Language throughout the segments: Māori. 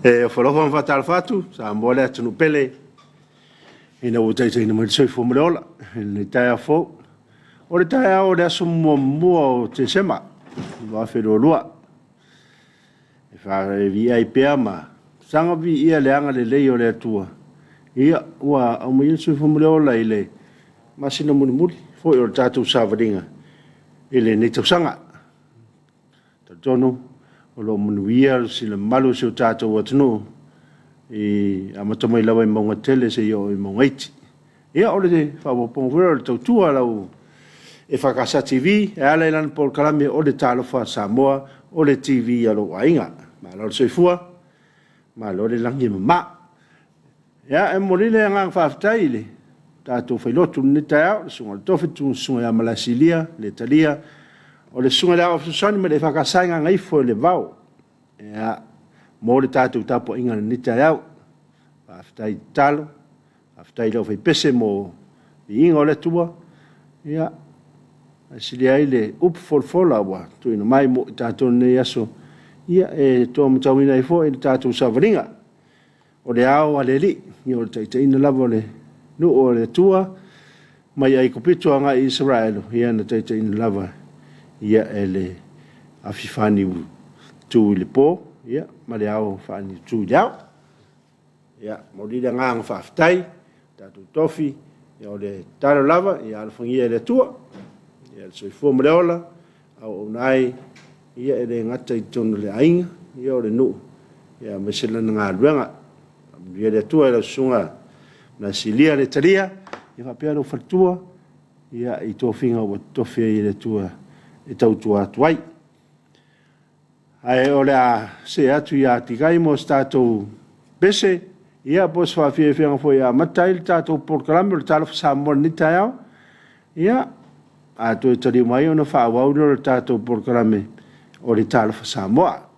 O whalofan whatal whatu, sa mwale atunu pele, ina o teite ina mwere soi fumareola, ina taia fō. O le taia o le aso mua o te sema, wa whero lua. E whaare vi ai pēr ma, sanga vi ia le anga le lei o le atua. Ia, ua au mai soi fumareola i le masina muni muli, fōi o le tātou sāwaringa, i le nei tausanga. Tatono, o lo manuia si le malu se o tātou atunu i amatamai lawa i maunga tele se o i maunga iti. Ia o le te whawapongwera le tautua lau EFKS TV, e ala ilan Paul Kalame o le Talofa Samoa, o le TV alo ainga. Ma lau soifua, ma lau le langi ma. Ia e morile ngang whaftai le tātou whailotu ni taiao, le sunga le tofetu, sunga ya Malasilia, le Talia, o le sunga lea ofisani me le whakasainga ngaifo le vau. Ea, mō le tātou tapo inga ni taiao, whaftai talo, whaftai lau whaipese mō i inga o le tua. Ea, asili ai le upfolfola wa, tu ina mai mō tātou nei aso. Ia, e tō matauina i fō, i le tātou savaringa. O le ao a le li, i o le taitaina lava le nu o le tua, mai ai kupito anga i Israelu, ia na taitaina lava. Ia e le afifani tu le po, ia, ma le au fani tu liao. Ia, maurida ngang whaftai, tatu tofi, ia o le taro lava, ia alfangia le tua, ia le soifua mreola, au unai, ia e le ngata i tono le ainga, ia o le nu, ia mesela na ngā luenga, ia le tua e la sunga na silia le taria, ia whapea no whatua, ia i tofinga o tofia i le tua, e tautua atuai. Ai o le a se atu i a tikai mo statou bese, ia pos whawhia whenga fo ia matai le tātou porkalame le Talofa Samoa ni taiao, ia a toi tari mai o na whaawauno le tātou porkalame o le Talofa Samoa.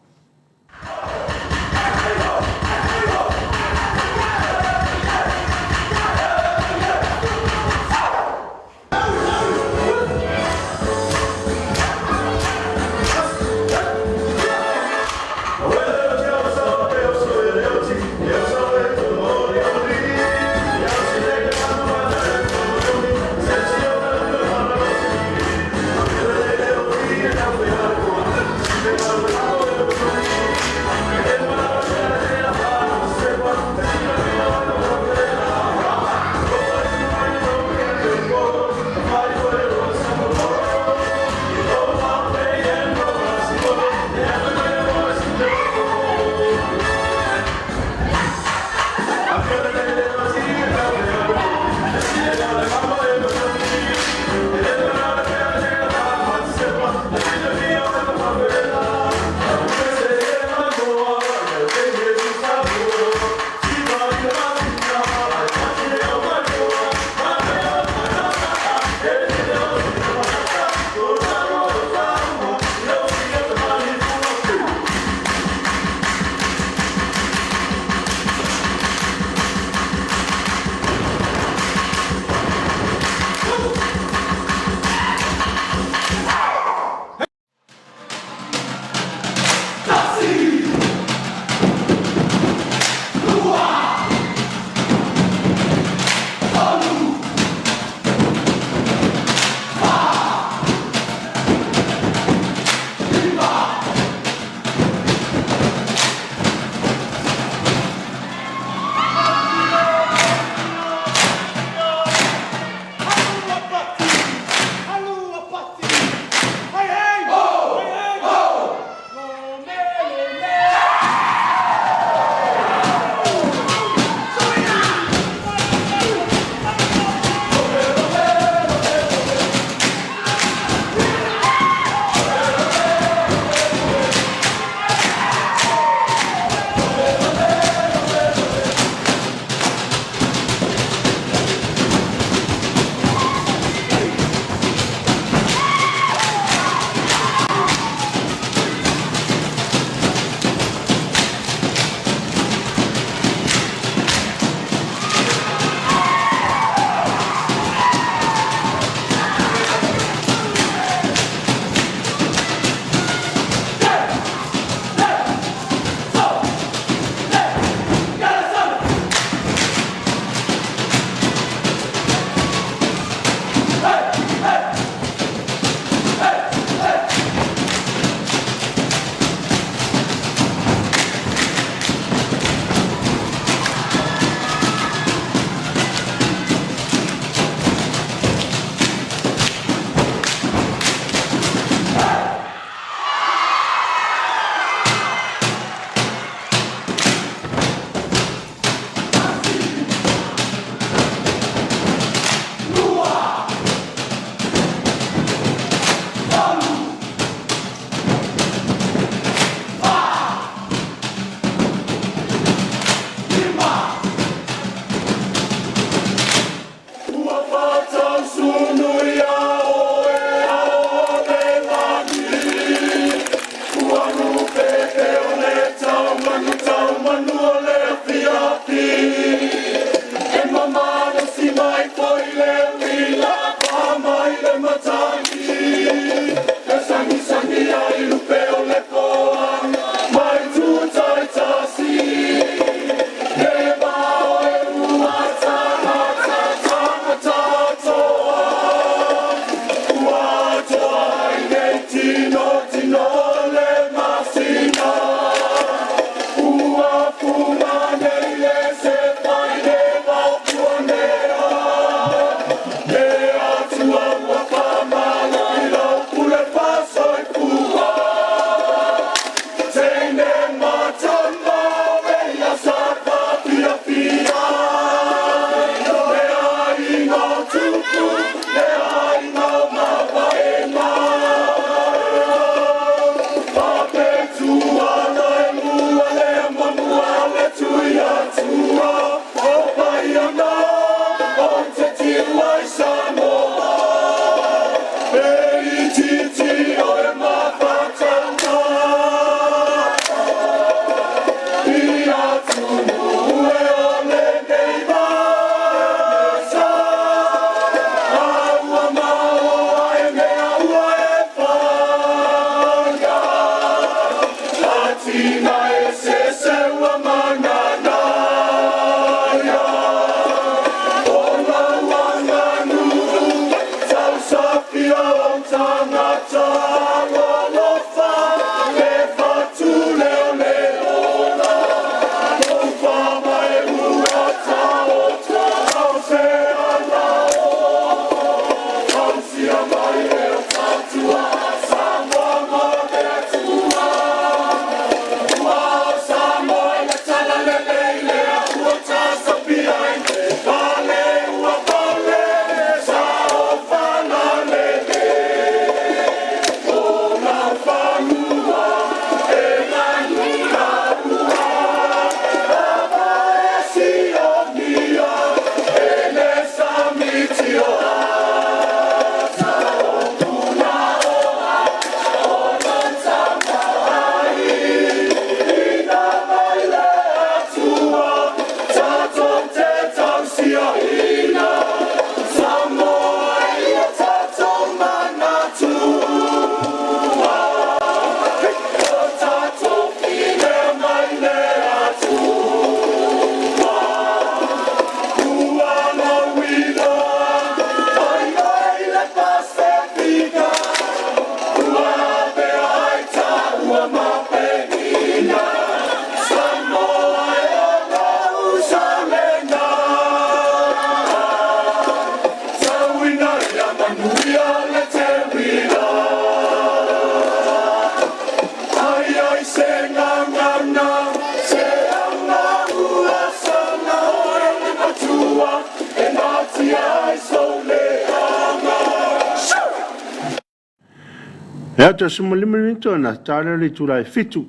Ia te sumo lima minto na tāna li tūrai fitu.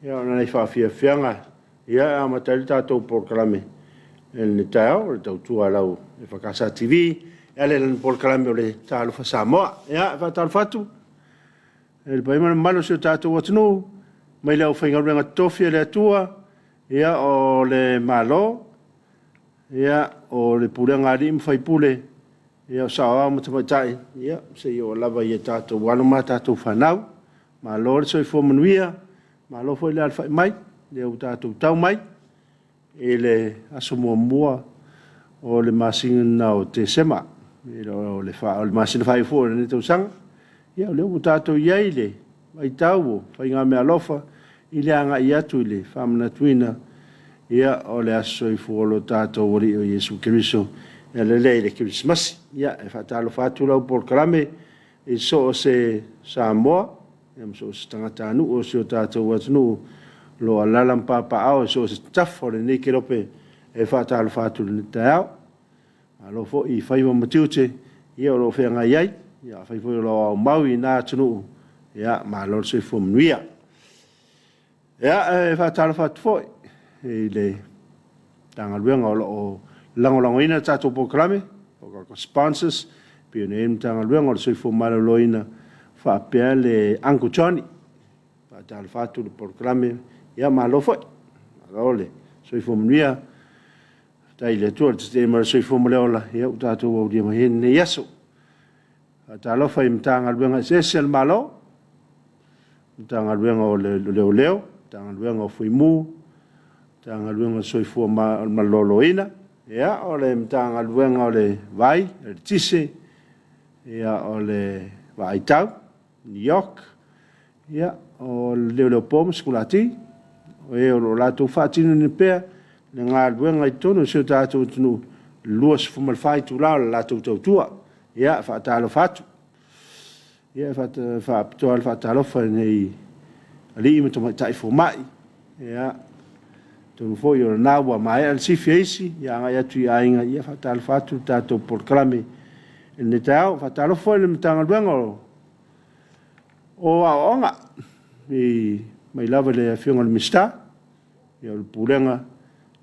Ia ona nei whawhiawhianga. Ia a matari tātou porkalame. E ni tāo, le tau tua lau EFKS TV. Ia le lan porkalame o le Talofa Samoa. Ia e whatalfatu. E le paimana malo se tātou watunu. Mai leo whaingaruenga tofia le atua. Ia o le malo. Ia o le purenga rim whaipule. Ia o sawa matamatai. Ia se o lava ia tātou wanuma tātou whanau. Malo le soi fōmanuia. Malo foi le alfa mai. Le au tātou tau mai. E le aso mua o le masina o te sema. E o le masina whai fōra ne tau sanga. Ia o le au tātou iai le. Mai tau o whainga mea lofa. I le anga i atu i le whamana tuina. Ia o le aso i fōlo tātou ori o Yesu Kiriso. Ia le le Christmas. Ia e whatalo whatu lau porkalame. E so o se Samoa. Ia so o se tangata anu o se o tātou atunu. Lo alalam papa au so se tafo le nei kerope. E whatalo whatu le tau. Alo fo i whaiwa matiute. Ia o lo whenga iai. Ia whaifo i lo au maui nā tunu. Ia ma lor se fo mnuia. Ia e whatalo whatu foi. E le tangaluenga o lango ina tātou porkalame. O sponsors. Pio ne emu tangaluenga o le soifo malolo ina. Whapea le Uncle Johnny. Whatalo whatu le porkalame. Ia malo foi. Malo le soifo mnuia. Tai le tua te te mara soifo maleola. Ia u tātou au dia mahene ne yaso. Whatalo whai mtangaluenga sesial malo. Mtangaluenga o le leo. Mtangaluenga o fuimu. Tangaluenga soifua malolo ina. Ia o le mtangaluenga o le vai, le tise. Ia o le vaitau, New York. Ia o le leo poma skulati. O e o lato whaatinu ni pea. Le ngā luenga i tono seo tātou tunu luas fumalwhai tu lao le lato tautua. Ia whaatalo whatu. Ia whaapitoa le whaatalo whai nei ali ima tomai taifo mai. Ia tonu foi o na wa mai al sifiesi ya nga ya tu ainga ya fatal fatu tato porklame ne tao fatal foi le mtanga luengo o a onga e mai lava le fiona le mista ya le pulenga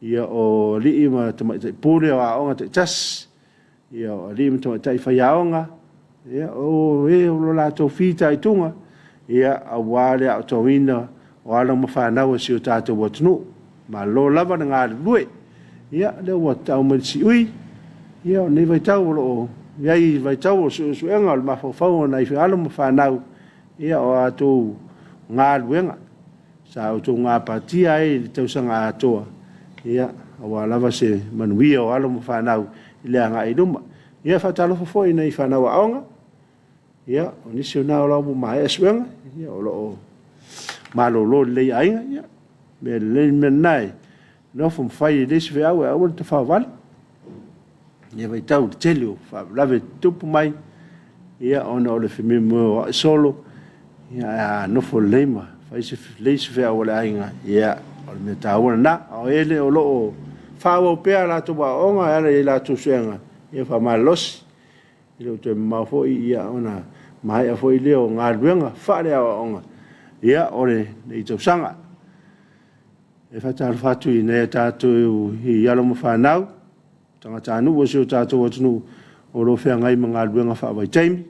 ya o liima tama pule a onga te tas ya o liima tama tai fa ya onga ya o e lo la to fita i tunga ya a wale a to wina o ala mo fa na o si o tato wotnu ma lo lava nga lue ia le wa tau me si ui ia ne vai tau lo ia i vai tau su enga ma fo na i ala mo fa nau ia o atu nga luenga sa o tu nga patia i tau sanga atoa ia o lava se manuia o ala mo fa nau le nga i duma ia fa talo fo i nei fa nau aonga ia o nisi na o mo mai eswenga ia o lo malo lo le ainga ia me le menai no fum fai desse ve au au te fa val ia vai tau telio fa lave tupu mai ia ona o le femi mo solo ia no fo lema fai se leise ve au le ainga ia o me tau na o ele o lo fa o pe ala to ba onga ala ila tu senga ia fa malos ile te ma fo ia ona mai a fo ile o nga luenga fa le onga ia ore nei tau sanga e whatal whatu i nei tātou i alo mo whanau. Tangata anu o seo tātou atunu o lo whea ngai mga luenga whaawai taimi.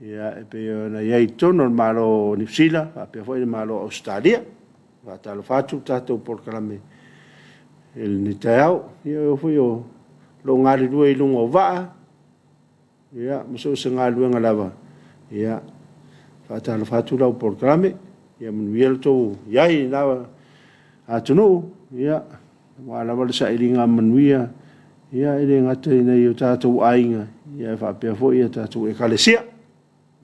Ia e pe na iei tono malo New Zealand, a pe fwoi malo Australia. Whatal whatu tātou porkalame il ni teau. Ia o fwoi o lo ngari lua i lunga o waa. Ia maso se ngā luenga lava. Ia whatal whatu lau porkalame. Ia manuiel tō iai nawa atunu ia wala wala sa iringa manuia ia ile ngata nei o tātou ainga ia fa pe fo ia tātou ekalesia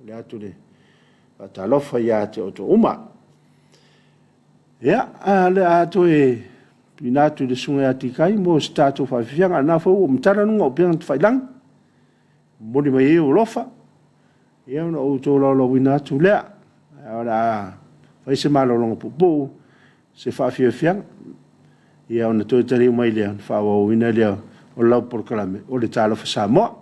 le atu le Talofa ia te o to uma ia ale atu e pinatu le sunga atikai mo tātou fa fianga na fo o mtara nunga o piang failang moni mai o lofa ia no o to lo winatu le ora fa se malo longo pupu se fa fiang ia ona to tari mai le fa wa wina le o lau porkalame o le Talofa Samoa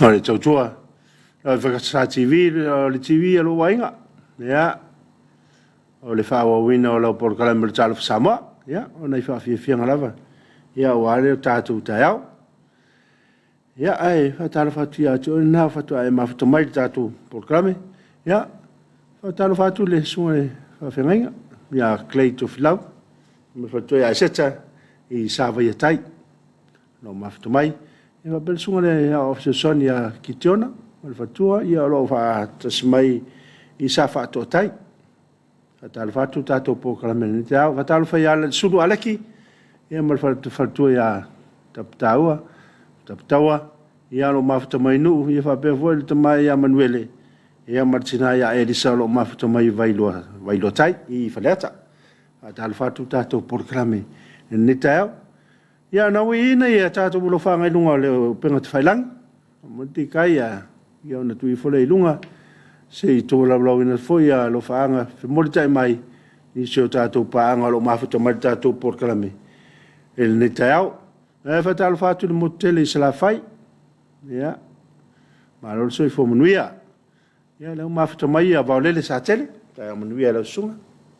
O le tautua. O whakasa TV, o le TV alo wainga. Ia. O le whawawina o lau porokala me le Talofa Samoa. Ia. O nei whawhiawhianga lava. Ia o ale o tātou tai au. Ia ai, whatalofa atu ia atu. O nā whatua e mawhata mai le tātou porokala. Ia. Whatalofa atu le sunga le whawhiangainga. Ia Clay to Filau. Me whatua ia seta i sawa ia tai. No mawhata mai. Ia bel sunga le officer son ia Kitiona. O le whatua ia lo whatasmai i sa whatua tai. Whatalofa atu tātou porokala me ni te au. Whatalofa ia le suru aleki. Ia mal whatua ia taptaua. Taptaua. Ia lo mawhata mai nuu. Ia whapea fwoi le tamai ia Manuele. Ia martina ia Elisa lo mawhata mai vailo tai i whaleata. Whatalofa atu tātou porokala me ni te au. Ia naui ina ia tātou ulo whangai lunga o leo penga te whailang. Monti kai ia ona tui fole i lunga. Se i tō lau ina fwoi ia lo whaanga. Whimori tai mai ni seo tātou paanga lo mawhata mai tātou porokala me. El ni te au. Whatalofa atu le motele i sala whai. Ia. Marol soi fo manuia. Ia leo mawhata mai ia vaulele sa tele. Tai a manuia lau sunga.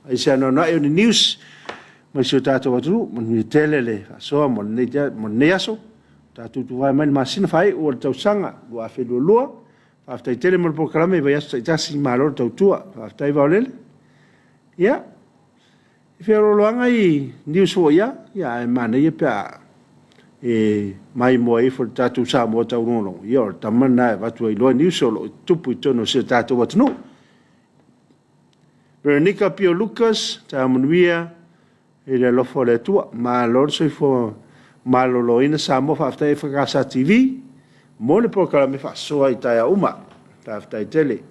Ai se anona e o ni news. Mai seo tātou atu, manuia tele le. Asoa mo ne aso. Tātou tu vai mai masina whai o le tausanga. Lua whelua lua. Whaftai tele mo le pokalame vai aso taitasi marol tautua. Whaftai vaulele. Ia. Whiaroloanga i news o ia. Ia e mana ia pia mai moa e for tātou Samoa tau rongo. Ia o tamana e watu ai loa news o lo tupu i tono se tātou watanu. Veronica Pio Lucas, tā manuia e le lofo le tua. Ma lor soi fo malolo ina Samoa whaftai EFKS TV. Mo le pokala me whasoa i taia uma. Whaftai tele.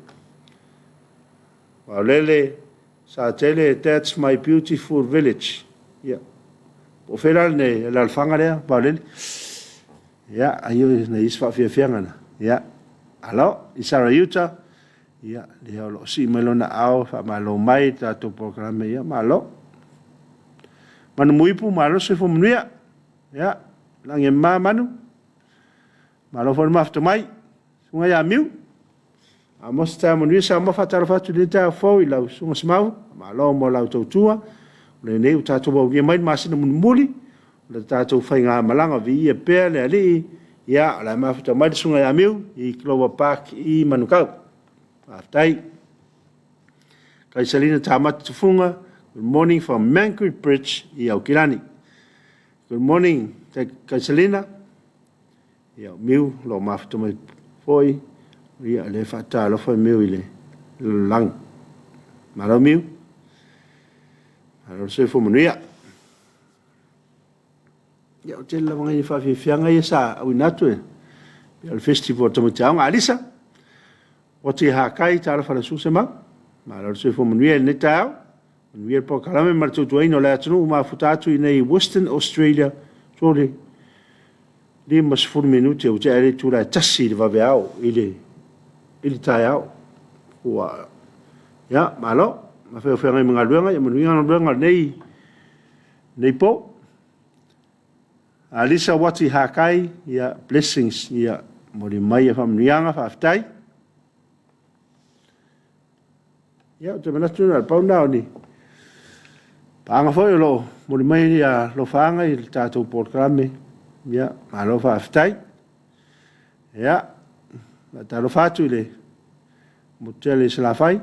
Waulele sa tele, that's my beautiful village. Ia. O wheral ne lalwhanga rea, waulele. Ia, aio na iswa whiawhiangana. Ia. Alo, i Sarayuta. Ia, le hao si melona au, malo mai, tātou programe, ia, malo. Manu muipu, malo se fo manuia. Ia, lange manu. Malo fo mafta mai. Sunga ia miu. Amos ta manuia sa ma whatalofa atu le tā fau i lau sunga samau. Malo mo lau tautua. Le neu tātou wau ia mai masina muli. Le tātou whainga malanga vi ia pēr le ali. Ia, la mafta mai sunga ia miu. I Clover Park i Manukau. Aftai. Kaisalina Tamata Tufunga. Good morning from Manquit Bridge i Aukirani. Good morning, Kaisalina. Ia miu lo mafta mai foi. Ia le fata lo foi miu ile lang. Malo miu. Malo se fo manuia. Ia o tela mga i whawhianga ia sa au inatu e. Ia le festival tamutiaonga alisa. Wati hakai Talofa le susema. Malo se fo manuia le netao. Manuia po kalame martutuaino le atunu uma futatu i nei Western Australia. Sori. 5 minuti o te ere tura tasi le vaveao ili tai au. Ua. Ia, malo. Ma feo ngai mga luenga. Ia manuia luenga nei po. Alisa wati hakai. Ia blessings. Ia mori mai e whamnianga whaftai. Ia, te manatu na pau nao ni. Paanga foi lo. Mori mai ia lo whaanga i tātou porkrame. Ia, malo whaftai. Ia, na talo whatu le. Motele se la whai.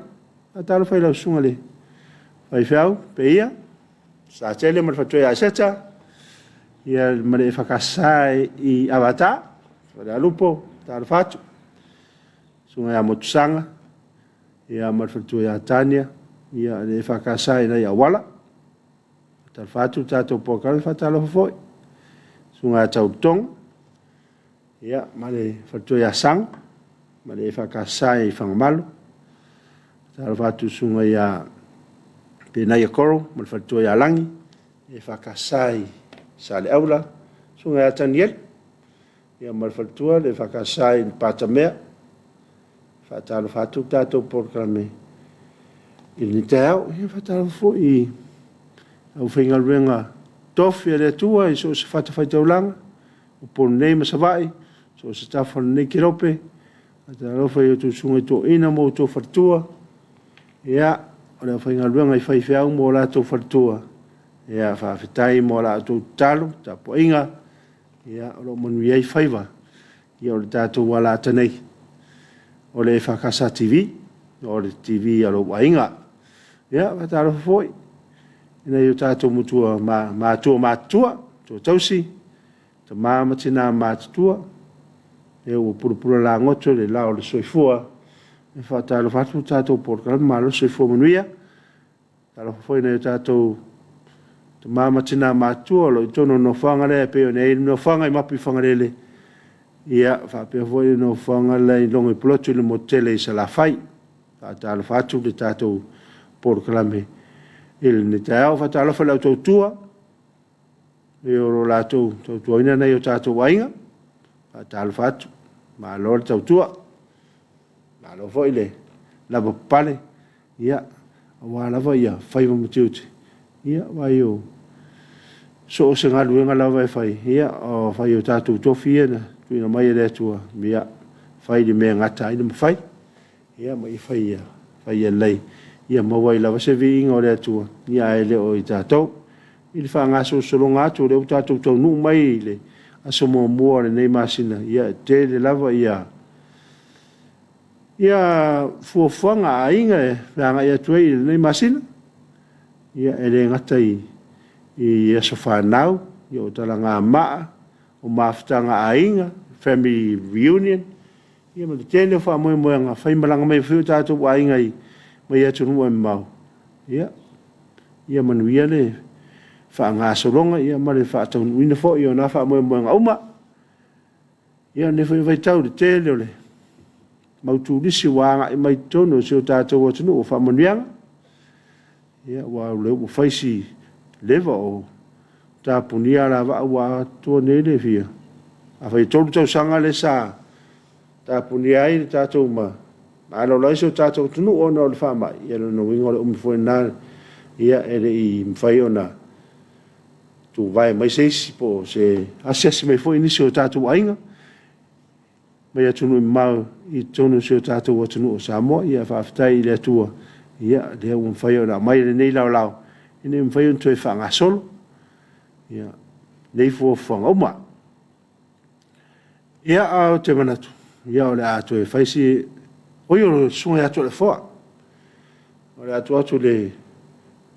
Na talo whai lau sunga le. Whai whiau, pe ia. Sa tele mar whatu ia seta. Ia mare EFKS i Avata. Whare alupo, talo whatu. Sunga ia motusanga. Ia mar whatu ia Tania. Ia EFKS i na ia wala. Talo whatu tātou pokare whatalo whafoi. Sunga tau tong. Ia, mare whatu ia sang. Mare EFKS i whangamalu. Talo whatu sunga ia penai a koro. Mare whatu ia langi. EFKS i sale aula. Sunga ia Taniel. Ia mare whatu ia EFKS i Patamea. Whatalo whatu tātou porkrame. Ili te au. Ia whatalo fo i au whainga ruenga tofi e le tua i so se whatawhai taulanga. O pono nei masawai. so se tafa nei kirope Talofa i tu sunga to ina mo to fatua ia ora fa inga luanga i fai fea mo la to fatua ia fa fitai mo la to talo ta po inga ia ora mon i faiva ia ora tato wala tanei o le EFKS TV o le TV alo wainga ia va talo foi ina yo tato mutua ma tua to tausi te mama tina ma tua e o purupura la ngoto le lao le soifua e fa talo fatu tato por kan malo soifua manuia talo foi na yo tato te mama tina ma tua lo tono no fanga le pe ne no fanga i mapi fanga le ia fa pe foi no fanga le longo plotu le motele sa la fai fa talo fatu le tato por kalame il ne tau fa talo fa la tua e o la tua ina na yo tato wainga fa talo fatu ma lor tau tua ma lo foi le la pale ia wa la vai ia fai mo tiuti ia vai o so se ngalu nga la vai fai ia o fai o tatu to fiena tu ina mai le tua ia fai di me ngata ina fai ia mai fai ia fai lei ia ma vai la se vi ngo le tua ia ele o tato il fa nga so lo nga tu le tatu to nu mai le aso mo mo nei masina ia te le lava ia fu fanga ainga nga ia tu nei masina ia ele ngatai ia so fa now yo tala nga ma o maftanga ainga family reunion ia mo te fa mo nga fa malanga mai fu tatu ainga mai atu no mau ia manuia le fa nga solonga ia mare fa tau wina fo ia na fa mo nga uma ia ne foi vai tau de tele le mau tu disi wanga i mai tono se o tata o tunu o fa manuia ia wa le o faisi leva o ta punia la wa to ne le fia a fai tolu tau sanga le sa ta punia i tata ma alo la se o tata o tunu o no le fa mai ia no wingo le o foi na ia ele i fai ona tu vai mai sei po se assess mai foi início tatu ainga mai atu no mau i tonu se tatu o tunu Samoa ia fa aftai le tua ia de un faio na mai nei lao ine un faio tu fa nga solo ia nei fo fanga uma ia a te manatu ia ole atu e faisi o yo sunga atu le fo ole atu le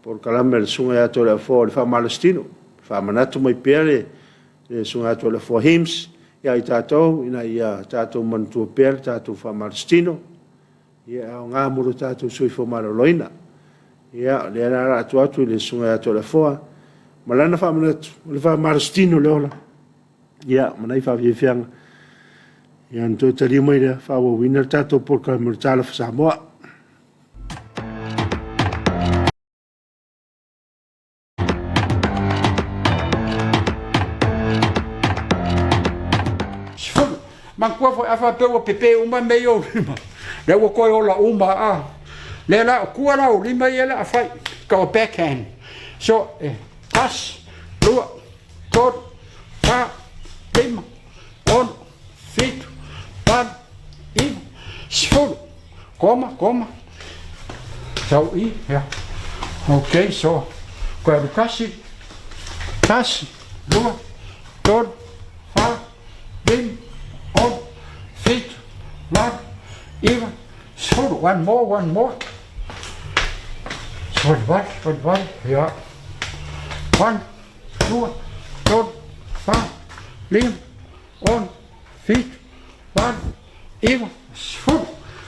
por calamel sunga atu le fo le fa malestino fa manatu mai pele e sunga to le for hymns ia tato ina ia tato mantu pele tato fa marstino ia nga mulu tato sui fo maloloina ia le ara atu le sunga to le for malana fa manatu le fa marstino le ola ia manai fa fiang ia nto tali mai le fa wo winner tato por calamel Talofa Samoa Mangkua foi afa pe o pepe uma meio lima. Le o koi ola uma a. Le la kua la o lima yela a fai ka o backhand. So pas lua tot pa lima on fit pan i sful koma so i ja. Okay, so ko edukasi pas lua tot pa lim on feet one even so one more so what yeah 1 2 3 4 lim on feet one even so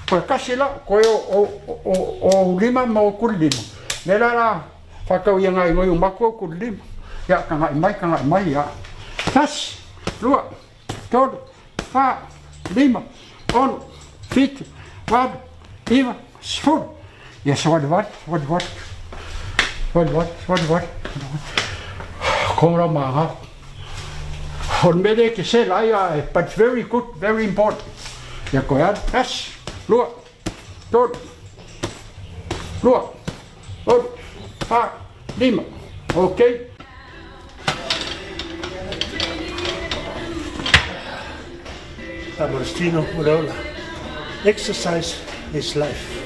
ko kasila ko o lima mo kulima nela la fa ka ia ngai ngoi mako kulima ya ka ngai mai ya tas lua tot fa lima on fit wat even schoon yes what kom ra ma hon mede ke se la ya but very good very important ya ko ya tas lua tot lua on fa lima okay. Amoristino Moreola. Exercise is life.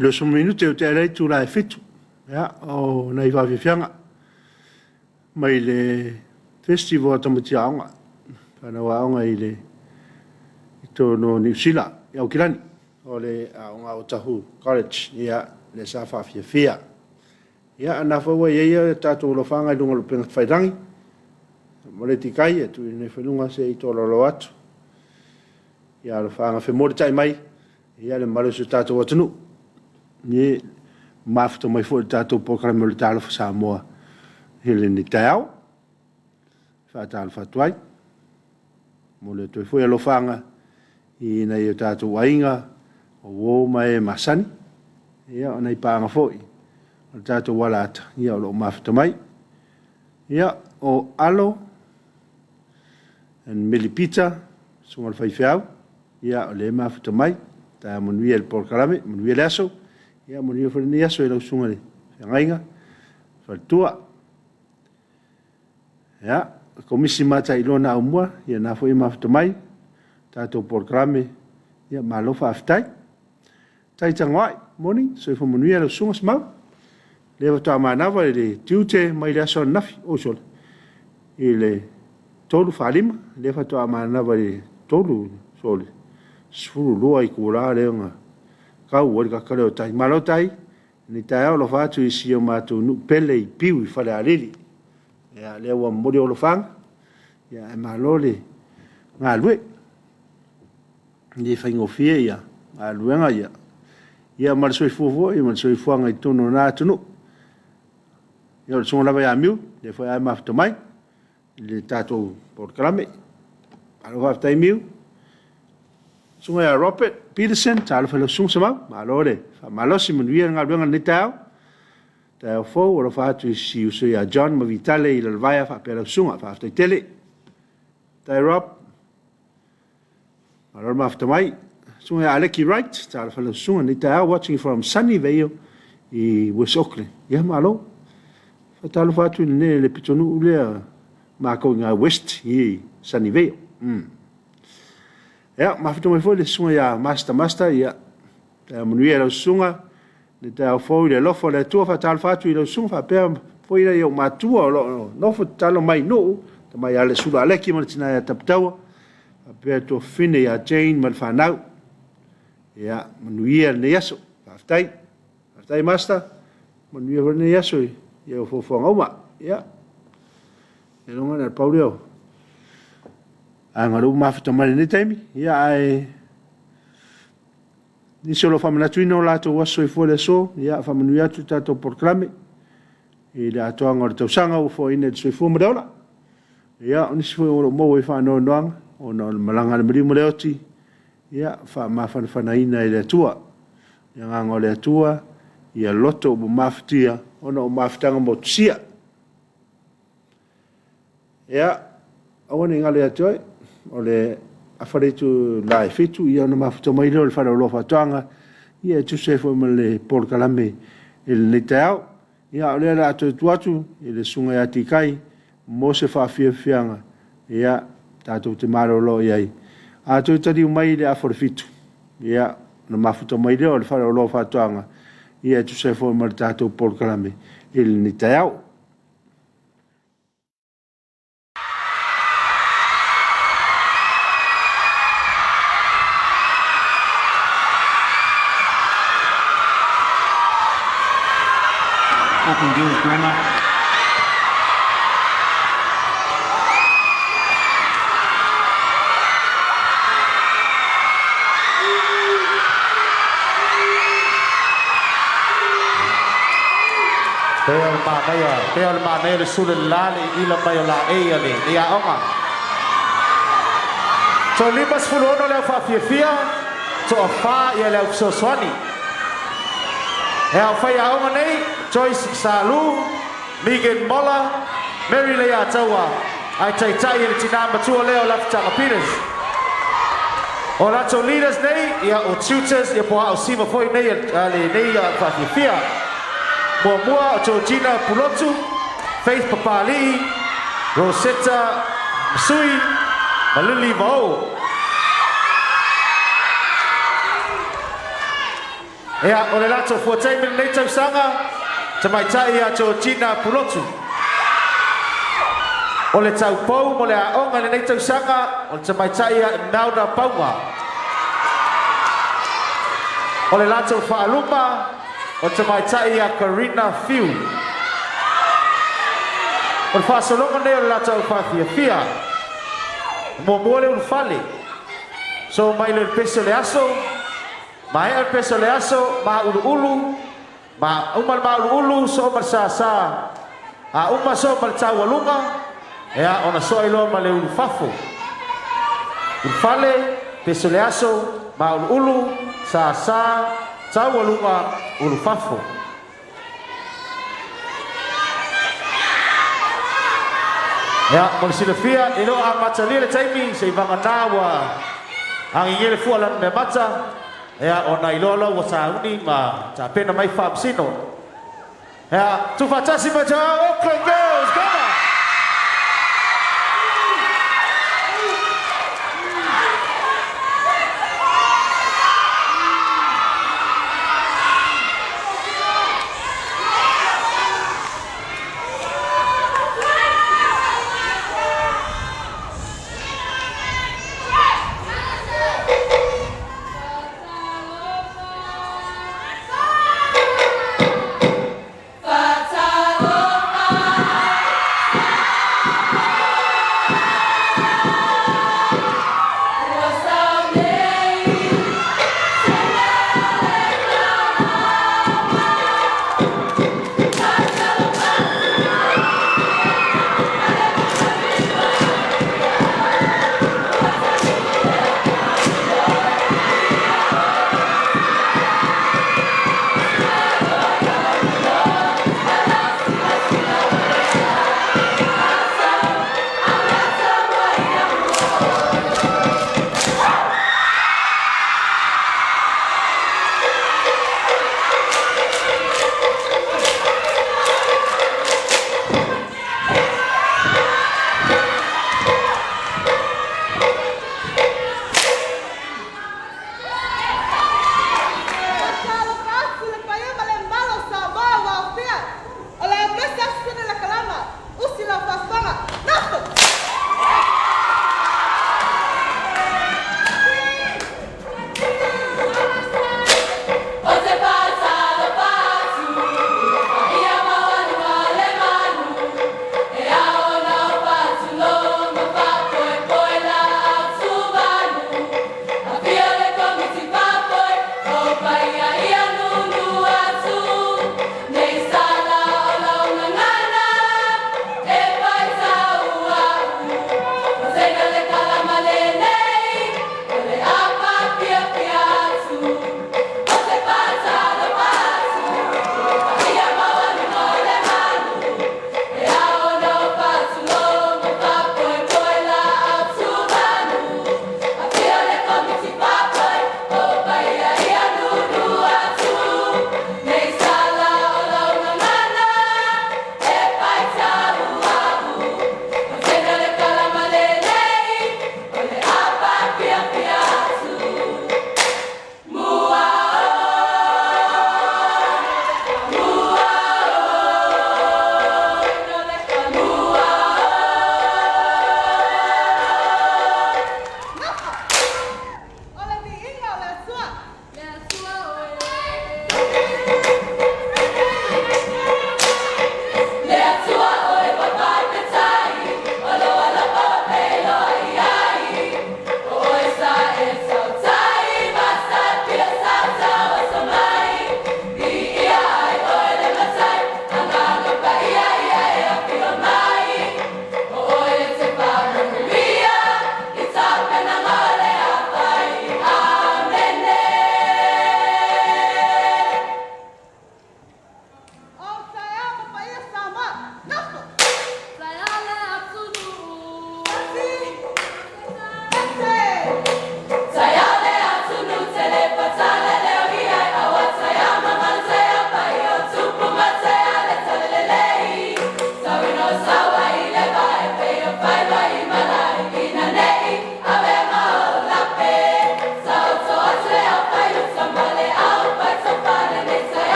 Lo so minute o te alei tu la fitu. Ya, o nei va fianga. Mai le festival tamati aonga. Pana wa aonga ile to no New Zealand. Ya o kirani. O le aonga o Tahu College. Ya, le sa fa fia. Ya, ana fa wa ye tatu lo fanga lunga lo penga fairangi. Mo le tikai tu ne felunga se to lo atu. Ya lo fanga fe mo tai mai. Ya le malo su tatu wa tunu. Ni mafto mai fo tato programa le Talofa Samoa hele ni tau fa Talofa tuai mo le toi foi lo fanga I na yo tato wainga o wo mai masani ia ona I panga foi o tato walata ia lo mafto mai ia o alo en milipita sungal fai fiau ia o le mafto mai ta mo ni el programa mo ni aso ia mo ni fo ni aso e lo sunga le ngainga fa tua ia komisi mata I lona o mua ia na foi mafto mai tato programa ia malofa aftai tai tangwai morning so fo mo ni lo sunga smau le va mana va le tiute mai le aso nafi o sol ile tolu falima le va mana va le tolu sol sfuru lo ai kula le nga ka o ka kale tai malo tai ni tai lo fa tu si o ma tu nu pele I piu I fale alili ya le wa mo lo fang ya malo le nga lue ni fa ngofie ya a luenga ya mal so fofo I mal so fuanga I tono na tunu ya so la va miu le fa ai mafto mai le tato por clame alo va tai miu sunga Robert Peterson Talofa lo sung sama malore fa malosi mun wi nga luenga ni tau ta fo o fa tu si uso ya John ma vitale I lo vai fa per sunga fa tai tele tai Rob malor mafto mai sunga Aleki Wright Talofa lo sunga ni tau watching from Sunnyvale I West Auckland ya malo fa Talofa tu ne le pitonu le ma ko nga West I Sunnyvale ja, mafto mai foi le sunga ya master ya ta manuia lo sunga le ta foi le lofo le tua fa Talofa tu lo sunga fa pe foi le yo matua no fo talo mai no ta mai ale sula Aleki ma tina ya taptawa pe to fine ya Jane mal fa nau ya manuia ne yaso aftai master manuia ne yaso ya fo ngoma ya e longa na Paulo angaru mafto mali ni taimi ia ai ni solo famana tuino la to waso I fole so ia famanu atu tato proclame I la to angor to sanga u fo ine so fu modola ia ni so mo we fa no no ono malanga le mri moleoti ia fa ma fa na ina ile tua ia ngangole le tua ia loto bu maftia ono maftanga mo tsia ia awone ngale atu ole afare tu la fitu ia no mafto mai lo fa lo fa tanga ia tu se fo le por calame il netao ia ole la tu il sunga ya tikai mo se fa fianga ia tato te maro lo ia a tu tadi mai le afore fitu ia no mafto mai lo fa lo fa tanga ia tu se fo mal tato por calame il netao Open Girls Grammar. Peo le mana le sule lale ila mai la e ale ia onga. So libas fulono le fa fia so fa ia le so swani. Ea whaia onga nei, Joyce Salu, Megan Mola, Mary Lea Taua, ai tai tai e tina matua leo Lafitanga Peters. O rato leaders nei, ia o tutors, ia poa o sima foi nei, ale nei a whakifia. Mua o Georgina Pulotu, Faith Papali, Rosetta Masui, Malili Vau. Ea o le lato fuatai min nei tausanga, tamaitai ia Georgina Pulotu. O le tau pou mo le aonga le nei tausanga, o le tamaitai ia Imelda Pauma. O le lato whaaluma, o tamaitai ia Karina Fiu. O le whaasolonga nei o le lato whaafiafia. Mo le unfale. So mai le peso le aso, ma e peso le aso, ma ulu, ma umal ma ulu so mal sa. A uma so mal tawalunga. Ea ona so ilo ma le ulu fafo. Unfale, peso le aso, ma ulu, sa, tawalunga, ulu fafo. Ea, mo le silafia, ilo a matalia le taimi, se ivanga nawa. Ang ingele fualan me mata. Ea, ona ilolo wa sauni ma ta pena mai Faamisino. Ea, tufatasi ma ja Auckland Girls, come on!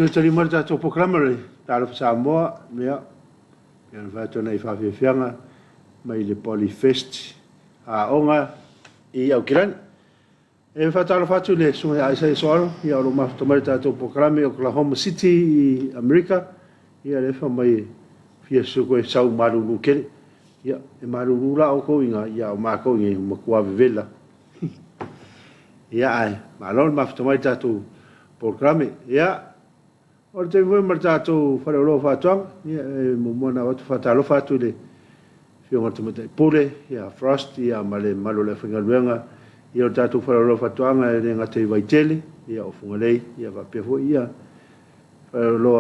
tali marta to programa le Talofa Samoa mea ia fa to nei fa fianga mai le Polyfest a onga I au kiran e fa Talofa tu le so ai sai so ia lo ma to marta to programa Oklahoma City America ia le fa mai fia so ko sau maru lu ke ia e maru la o ko inga ia o ma ko ngi ma ko vela ia ai ma lo ma to marta to programa ia o te voi marta to fare lo fa tong ia mo mona o fa Talofa tu le fio ngata mate pole ia frost ia male malo le finga luenga ia o tatu fare lo fa tong e ngata vai tele ia o funga lei ia va pe fo ia fare lo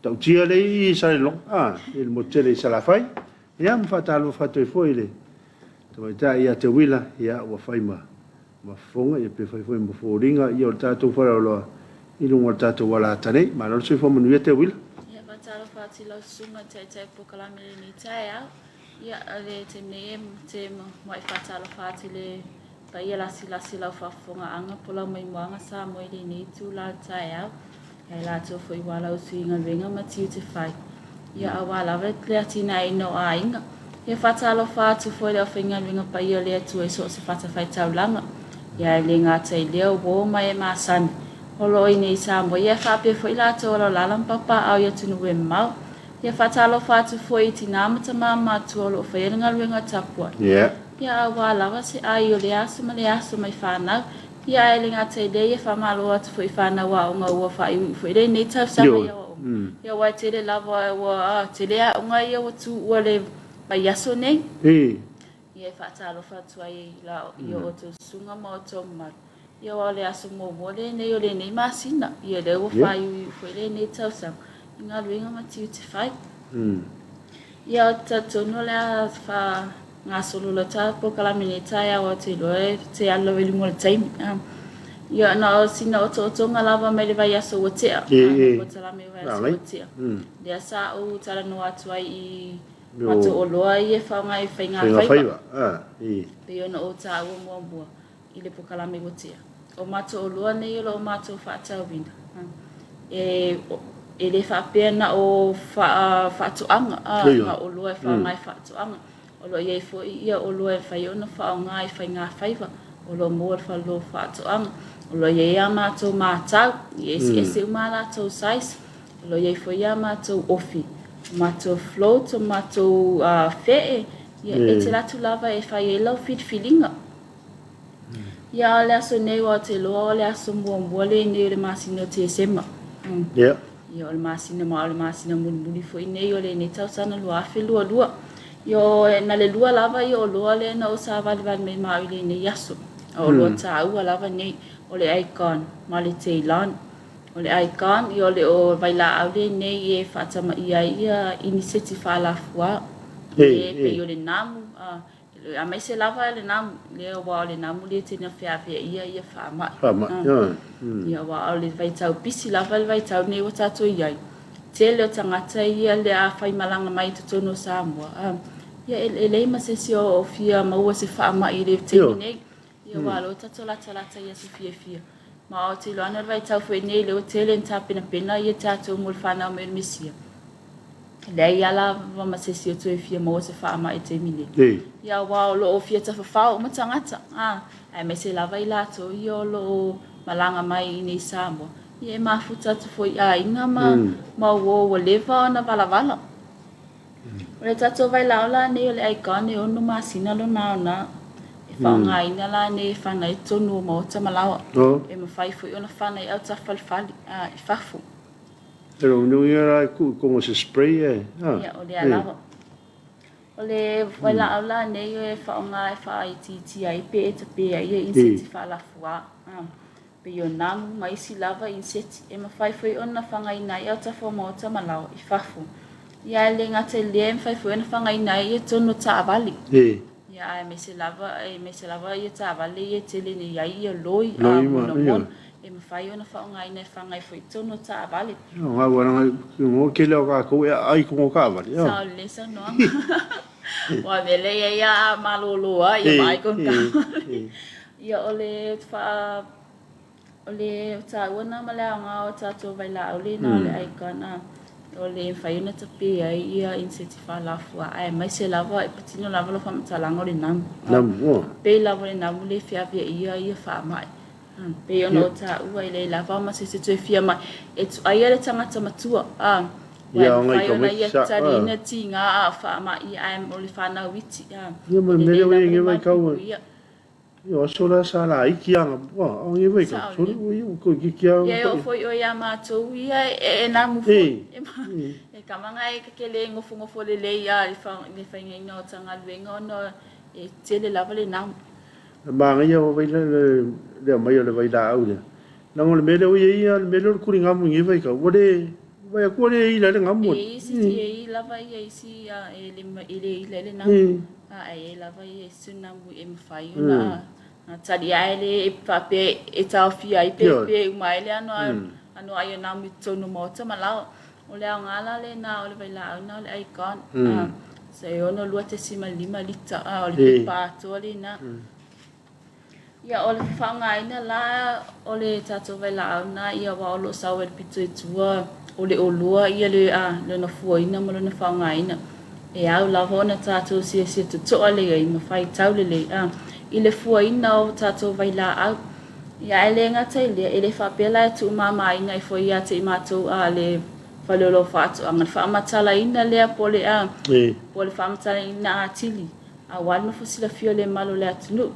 tau tia lei sa lo il mo tele sa la fai ia mo fa Talofa to fo ile to mai ia te wila ia o fai ma fonga ia pe fai fo mo fo ringa ia o tatu fare lo ilunga tatu wala tane ma no se fo mo te wila ia va Talofa ti lo sunga te pokalame ni taia ia ale te nem te mo fa Talofa ti le pa ia la sila fa fonga anga pola mai moanga sa mo ile ni tu la taia e la to foi wala o swinga venga ma ti te fai ia awala vet le atina ino ainga ia fa Talofa tu foi le finga venga pa ia le tu e so se fa fai taulanga ia le ngata ile o mai ma san Olo ini Samoa ia fa pe foi la to lo la lam papa au ia tunu we mau ia fa Talofa tu foi tina mata mama tu lo fa ia ngal wenga tapua ia wa la wa se ai o le asu mai fa na ia ele nga te de ia fa malo atu foi fa na wa nga wa fa i foi le nei tau sa ia wa te le lava wa te le nga ia wa tu wa le ba yaso nei ia fa Talofa tu ai la ia o tu sunga mo to mar ia wale aso mo le nei o le nei masina ia le o fai foi le nei tau sa inga luinga mati te fai ia tato no le fa nga solo la ta po kala minita ia o te loe te alo veli mo le taimi ia na sina o to nga lava me le vai aso o te a po tala me vai aso o te a le sa o tala no atu ai I mato o loa ia fa ngai fai nga fai pe yo no o ta o mo mo I le po kala me o te a o mato o lua nei lo mato fa tau vinda e le fa pena o fa tu anga o lua fa mai fa tu anga o lo ye fo ia o lua fa yo no fa ngai fa nga faiva o lo mo fa lo fa tu anga o lo ye ya mato mata ese mala to size o lo ye fo ya mato ofi mato float mato fe ia e te la tu lava e fa ye lo fit feelinga ia le aso nei wa te loa le aso mua le nei le masina te sema ia o le masina muli foi nei o le nei tau sana lua afe lua io na le lua lava io loa le na o sa vali mai mai le nei aso o loa ta ua lava nei o le icon ma le teilan o le icon io le o vai la au le nei e fatama ia initiative ala fua pe io le namu a mai se lava le nam le wa le namu le tena fea ia fa ma ia wa le vai tau pisi lava le vai tau nei o tato ia te le tangata ia le a fai malanga mai to tono Samoa ia ele ma se si o fia ma o se fa ma I le teni nei ia wa lo tato la ia se fia ma o te lo ana vai tau foi nei le o tele nta pena ia tato mo fa na me misia le ia la va ma se si o to fia ma o se fa ma te mine ia wa lo o fia ta fa o ma tangata ai me se lava I la to io lo malanga mai ni Samoa ia ma futa tu foi inga ma wo leva na vala le tato vai la ne le icon ne ono masina lo na e fa nga ina la ne fa na tonu mo ta malawa e ma fai foi ona fa na out falfali e fafu pero no era como se spray ia o le alava o le vai la ne e fa nga fa ti ai pe ia inseti fa la fua pe yo namu mai si lava inseti e ma fai foi ona fa nga ina out fa mo ta malawa e fafu ia le ngate le fai foi ona fa nga ina e tono ta vali ia me se lava ia ta vali e tele ni ia loi mon e me fai ona fa nga ina fa nga foi tono ta vali nga wana ngo ke le ka ko ai ko ka vali sa le sa no wa vele ia malolo ia mai kon ka ia ole fa ole tauna malanga o tato vai la ole na ole ai kana ole fai na tapi ai ia incentive la fua ai mai se lava e patino lava lo fam talango le nam pe lava le nam le fia via ia fa mai pe ono ta ua ile lava ma se te fia mai e ai le tangata matua ia ngai ko mai sa tarina tinga fa mai ai ole fa na witi ia mo me le nge mai kau yo sola sala iki anga wa nge vai ko so ko ki kia ia o foi o ia ma to ia e na mu e kamanga e ke le ngofo le ia i fa nge no tanga venga no e tele lava le nam ma ngai o vai le mai le vai da au na ngol me le ia me le kuringa mu nge vai ka wode vai ko le i le ngamu e si lava ia si e le nam ai lava ia suna mu e mfai na tadi ai e pape e tafia i pepe mai le ano ai na mi tono mota malao ole ngala le na ole vai la na le ai kon se ono lua te sima 5 lita ole pa to le na ia ole fanga ina la ole tato vai la na ia wa lo sawe pitu tua ole olua ia le na fuina mo le fanga ina e au la hona tato si to ole ai ma fai tau le i le fuaina o tatou vai la au ia ele ngata ele fa pela tu mama ina i foi ia te matou le falolo fatu anga fa matala ina le pole pole fa matala ina atili a wanu fosila fio le malo le atunu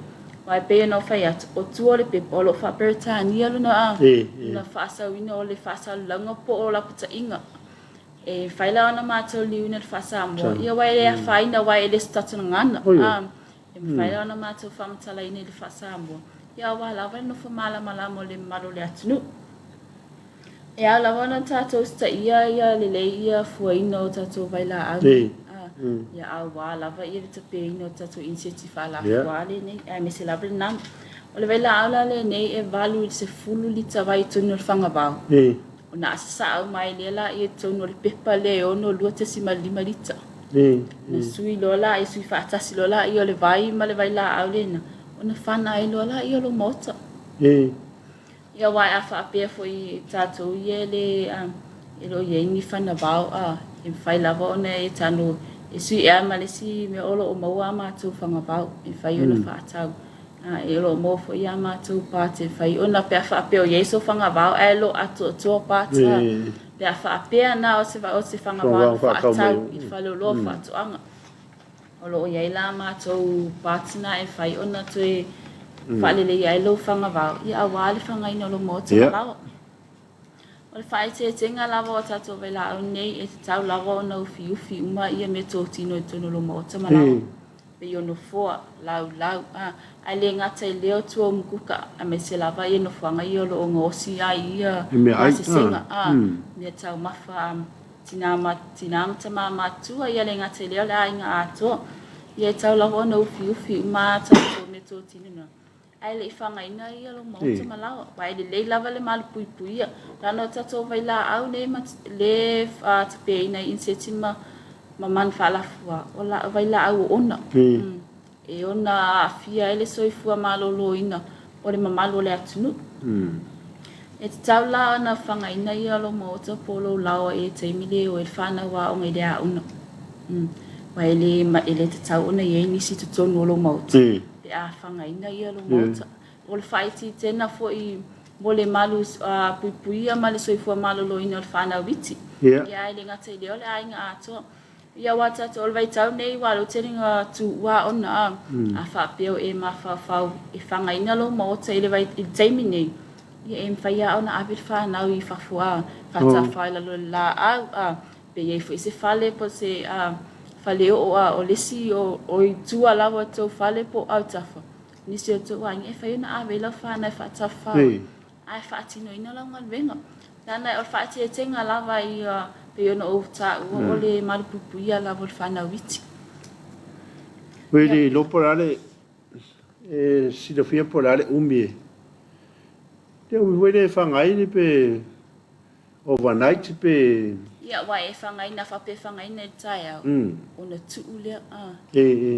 vai pe no fa ia o tu le pe polo fa pertania luna na fa sa wina o le fa sa langa po o la puta inga e faila ona matou liuna fa sa mo ia vai le fa ina vai le statu ngana e fai ona matou famatala ina le fasambo ia wala vai no famala mo le malo le atunu e ala wana tatou sta ia le ia fuaina o tatou vai la au ia au wala vai ia te pe ina tatou initiative ala fuale nei e me se la nam o le vai la ala le nei e valu se fulu lita vai tunu fanga ba ona sa au mai le la ia tunu le pepa le ono lua te sima 5 lita na sui lola e sui fatasi lola io le vai ma le vai la aulena ona fana ai lola io lo mota ia wai afa pe foi tato ile ilo ye ni fana bao e fai lava ona e tanu e sui e ma le si me olo o maua ma tu fanga bao e fai ona fatau e lo mo foi ia ma tu parte fai ona pe afa pe o yeso fanga bao e lo atu parte pe afa pe na o se fanga bao fatau e fai lo fatu o lo ia la ma tu partner e fai ona tu e fale le ia lo fanga bao ia wale fanga ina lo mo tu lao o le fai te tenga lava o tato vai la nei e tau lava o na ufi uma ia me tō tino e tono lo mo ta malao pe yo no foa lau ai le ngata i leo tua mukuka a me se lava ia no fuanga ia lo o ngosi ai ia se senga me tau mafa tinama ta mama tua ia le ngata i leo le ainga ato ia tau lava o na ufi uma tato me tō tino na ai le fanga ina ia lo mo te malao vai le lava le mal pui lano tato vai la au le le te pe ina insetima man fala fua ola vai la au ona e ona afia ele soifua malolo ina o le mamalo le atunu e tau la na fanga ina ia lo mo te polo lao e te mile o e fana wa o ngai a una vai le te tau ona ye ni si te tonu lo mo pe a fanga ina ia lo mota o le faiti tena foi mo le malu puipuia ma le soifua malolo ina o le fana witi ia le ngata i leo le ainga ato ia wata to vai tau nei wa lo teringa tu wa ona a fa peo e ma fa e fanga ina lo mota ile vai i taimi nei ia em fa ia ona a fa na i fa fua fa ta fa lo la pe ia foi se fale po se fale o lesi o i tua lava to fale po au tafa ni se to wa nge fa ina a vela fa na fa tafa ai fa tino ina la ngal venga dana o fa ti tenga lava i pe ona o ta o le malpupu ia lava fa na witi vedi lo porale si lo fia porale umie te o vede fa ngai pe overnight pe ia wa e fanga ina fa pe fanga ina taia ona tuulea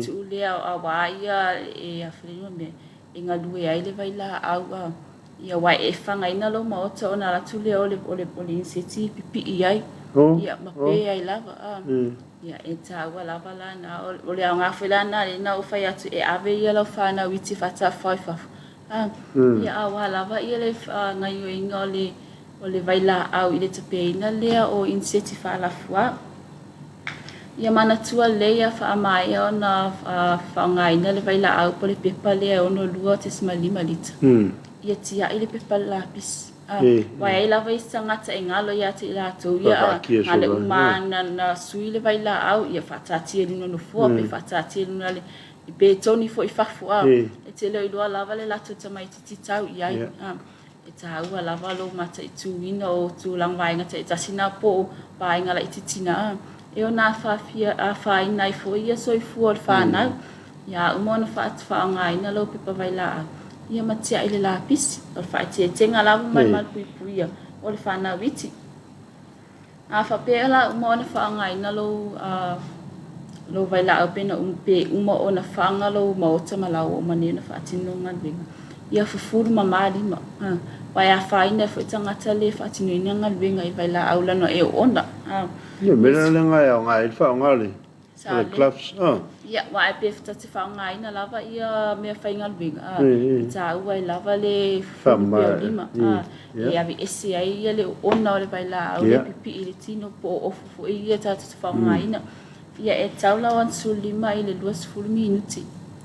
tuulea a wa ia e a freno me inga lue ai le vai la au ia wai e whangaina lo ma ota o na ratu lea ole inseti pipi ai. Ia mape ai lava. Ia e taua lava lana ole au ngawhi lana le na ufai atu e ave ia lau whana witi whata whaifafu. Ia awa lava ia le ngai o inga ole vaila au i le tapeina lea o inseti whalafua. Ia mana tua lea whaamai o na whaongaina le vaila au po le pepa lea ono lua te 5 lita. Ia tia i le pepa lapis. Wai ai lava i sangata e ngalo ia te ilato ia ngale umana na sui le vaila au ia whatatia lino no fua pe whatatia lino le i betoni fo i fafu au. E te leo i lua lava le lato tamai titi tau iai. E taua lava lo mata i tuina o tu langwainga te tasina po vainga la i titina. E o nā whawhia a whaina i fo ia soi fua o whanau. Ia umona whaatwhaongaina lo pepa vaila au. Ia matia i le lapisi. O le whaetia tenga lava mai malpuipuia o le whanau iti. A whapea la umona whaongaina lo vaila au pena umpe uma o na whanga lo maota malau o mane na whaatinonga winga. Ia fufuru mamarima. Wai a whaina fo i tangata le whaatinoina ngalwenga i vaila au lano e ona. Ia mera le ngai au ngai whaongale. Le clubs. Ia wai pefta te whaongaina lava ia mea whaingalwenga. I ta ua i lava le fufuru lima. Ia avi ese ai ia le ona o le vaila au le pipi i le tino po o fufu i ia tata te whaongaina. Ia e taula wan su lima i le 2 minuti.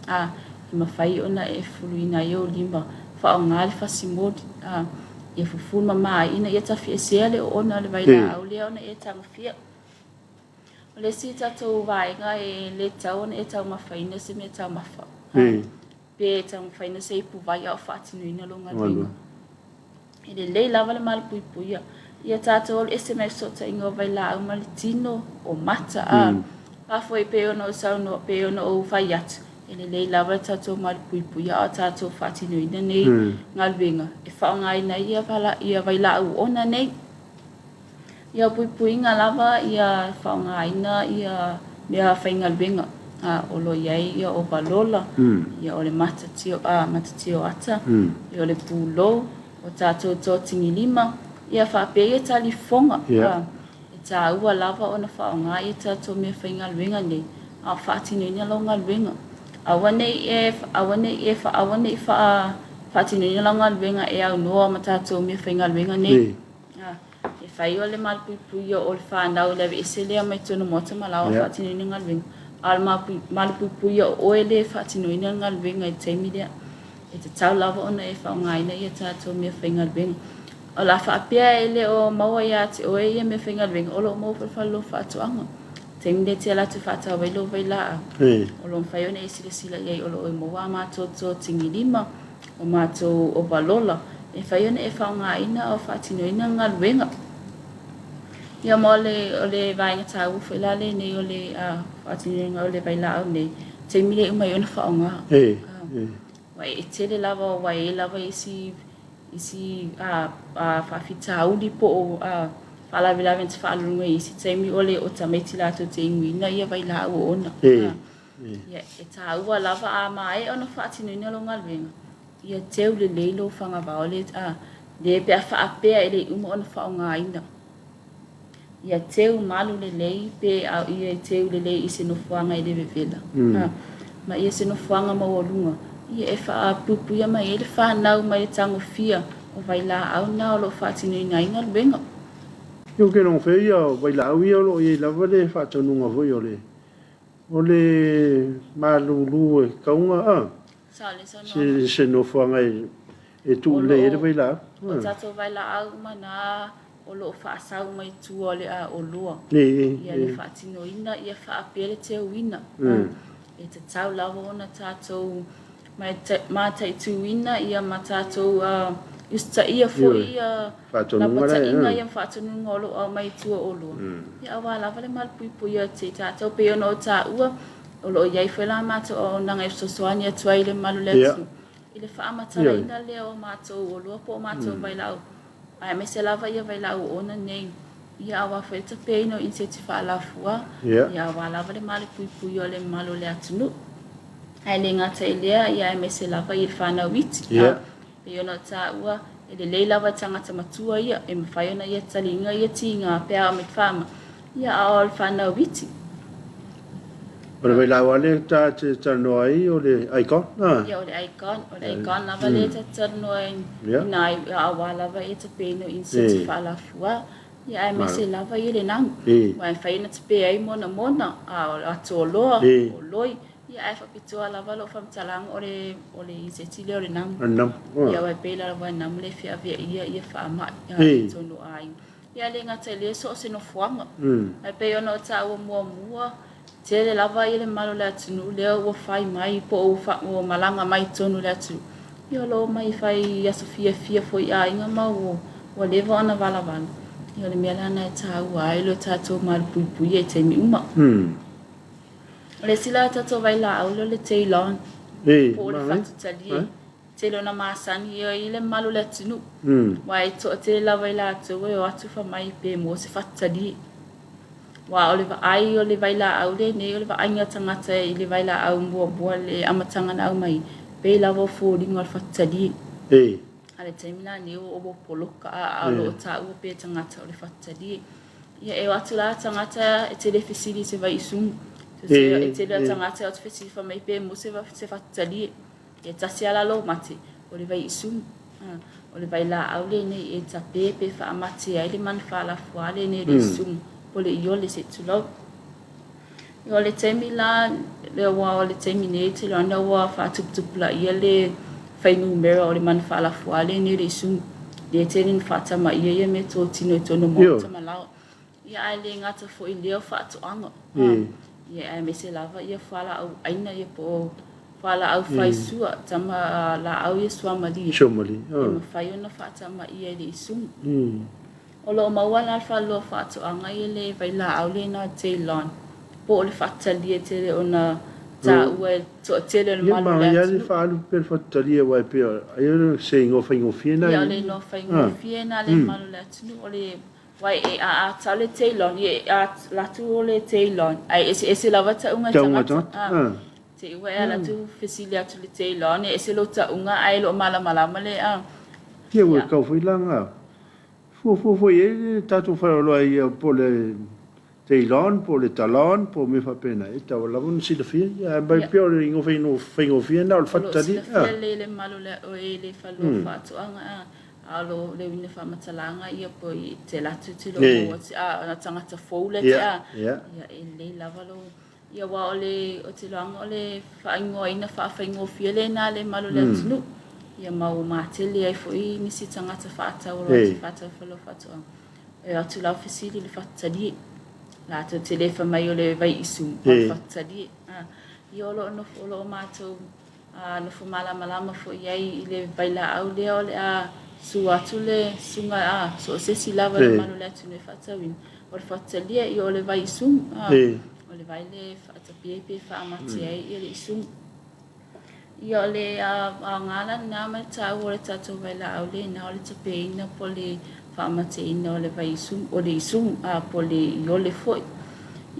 I mawhai ona e fuluina i o lima whaongali whasimodi. Ia fufuru mama ina ia tafi e sea le ona le vaila au le ona e tangawhia. O le si tatou vaenga e le tau ona e tau mawhaina se me tau mawha. Pe tau mawhaina se i puvai au whaatinuina lo ngalwenga. E le lei lava le malapuipuia. Ia tatou o le SMS o ta ingo vaila au malitino o mata. Pafo e pe ona o sauno pe ona o vai atu. E le lei lava tatou malapuipuia o tatou whaatinuina nei ngalwenga. E whaongaina ia vaila au ona nei. Ia puipuinga lava ia whaongaina ia mea whaingalwenga. O lo iai ia o balola. Ia o le matatio ata. Ia o le pulo. O tatou tōtingi lima. Ia whapea talifonga. E tā ua lava o na whaonga ia tatou mea whaingalwenga nei. A whaatinoina lo ngalwenga. Awane i whaatinoina lo ngalwenga e au noa ma tatou mea whaingalwenga nei. E whai o le malpuipuia o le whanau lewe ese lea mai tonu mota malawa whaatinoina ngalwenga. Al malpuipuia o e le whaatinoina ngalwenga i teimi lea. E te tau lava ona e whaongaina ia tatou mea whaingalwenga. O la whaapea e le o maua ia te oe ia mea whaingalwenga. O lo mau whalwhalo whaatuanga. Teimi le te alatu whaatau wailo waila. O lo mwhai ona e sila iei o lo e maua mātou tō tingi lima. O mātou o balola. E whai ona e whaongaina o whaatinoina ngalwenga. Ia mo o le vainga tā uwha ilale nei o le whaatinoina o le waila au nei. Teimi le umai ona whaonga. Wai e tele lava wai e lava isi whawhita uli po o whalawilawen te whaalunga isi teimi ole o tameti lato te inguina ia vai la o ona. Ia e tā ua lava a mai ona whaatinoina lo ngalwenga. Ia teu le leilo whangawao le pia whaapea e le uma ona whaongaina. Ia teu malu le lei pe ia teu le lei isi no whanga i le vevela. Ma ia se no whanga mawalunga. Ia e whaapupuia mai e le whanau mai le tango fia o vai la au na o lo whaatinoina inga lwenga. Io ke non fe ia vai la ia lo ia lava le whaatonunga voi o le malulu e kaunga se no whanga e tu le e vai la. O tato vai la au mana o lo whaasau mai tu o le o lua. Ia le whaatinoina ia whaapele te uina. E te tau lava ona tatou mata i tuina ia matatou usta ia fo ia lapata inga ia whaatonunga o lo au mai tua o lua. Ia awa lava le malpuipui a te tātou pe ono o tā ua o lo iai whela mātou o nanga e sosoani a tuai le malu le atu. I le whaamatara ina lea o mātou o lua po o mātou vai lau. Ai me se lava ia vai lau ona nei. Ia awa whaita pe ino in se te whaalafua. Ia awa lava le malpuipui o le malu le atu nu. Ai le ngata i lea ia e me se lava i whanau iti. pe ona ta ua e le leila wa tangata matua ia e mawhai ona ia talinga ia tinga pea o me whama ia a o whanau witi. Ora vai la wale ta te tano ai o le icon. Ia o le icon lava le ta tano ai nai a wala wa e ta peno in se whala fua. Ia ai me se lava ia le nang. Wa whai na te pe ai mona a toloa o loi. Ia ai whapitoa lava lo whamtalang o le isetile o le nang. Ia wai pe la wa nam le fia via ia whaama tono ai. Ia le ngata le so se no fuanga. Ai pe ona o ta ua mua. Te le lava i le malo le atunu, lea ua whai mai po o malanga mai tonu le atunu. Ia lo mai whai aso fia foi a inga ma o lewa ana wala. Ia le mea lana e tā ua ai lo tātou maru pui e te mi uma. O le sila tātou vai la au le te ilon, po o le whatu tali e. Te lo na maasani i le malo le atunu. Wai to te le lava i la atou e o atu wha mai pe mo se whatu tali e. Wa ole va ai ole vai la au le ne ole va ainga tangata i le vai la au mua le amatanga na au mai pe la vo fo ringa fatali ale temina ni o bo poloka a lo ta u pe tangata ole fatali ia e watu la tangata e te le fisili se vai sum e te le tangata o te fisili fa mai pe mo se fatali e tasi ala lo mate ole vai sum ole vai la au le ne e ta pe fa amate ai le man fa la fo le ne le sum pole io le se tulo io le temi la le wa le temi ne te la no wa fa tup la ia le fai numero o le man fa la fuale ni le su le tenin fa ta ma ia me to tino to no mo ta mala ia ai le ngata fo i le fa to anga ia ai me se lava ia fa la au aina ia po fa la au fai su ta ma la au ia su amali ma fai ona fa ta ma ia le su o lo mawala fa lo fa to anga ile vai la au le na te lon po le fa tali te le ona ta ue to te le malu le ya le fa lu per fa tali e wai pe ai se ngo fa ngo fiena ya le no fa ngo fiena le malu le tu o le wai e a ta le te lon e a la tu o le te lon ai ese la va ta unga tanga te ue ala tu fisilia tu le te lon e se lo ta unga ai lo mala male ye we ka foi langa Fo ye tatu fa lo ai po le teilon po le talon po me fa pena e ta la bon si le fia ya bai pio le ngo fia na fa tali le malo le o le fa lo fa to anga a lo le wina fa matalanga ia po i te la tu lo mo na tanga ta fo le ya le lava lo ia wa ole o te langa ole fa ngo ina fa ngo fia le na le malo le tunu ia mau matele ai foi nisi tangata fata o fata falo fata e atu la fisili le fata di la to telefa mai o le vai isu fata di io lo no folo mato no fumala malama fo ai le vai la au le ole su atu le sunga so se si lava le manu le atu le fata win o fata di io le vai isu o le vai le fata pepe fa amati ai le isu Ia le ngala na me ta o le tato vai la au le na o le tape ina po le whaamate ina o le vai isum o le isum po le i o le foi.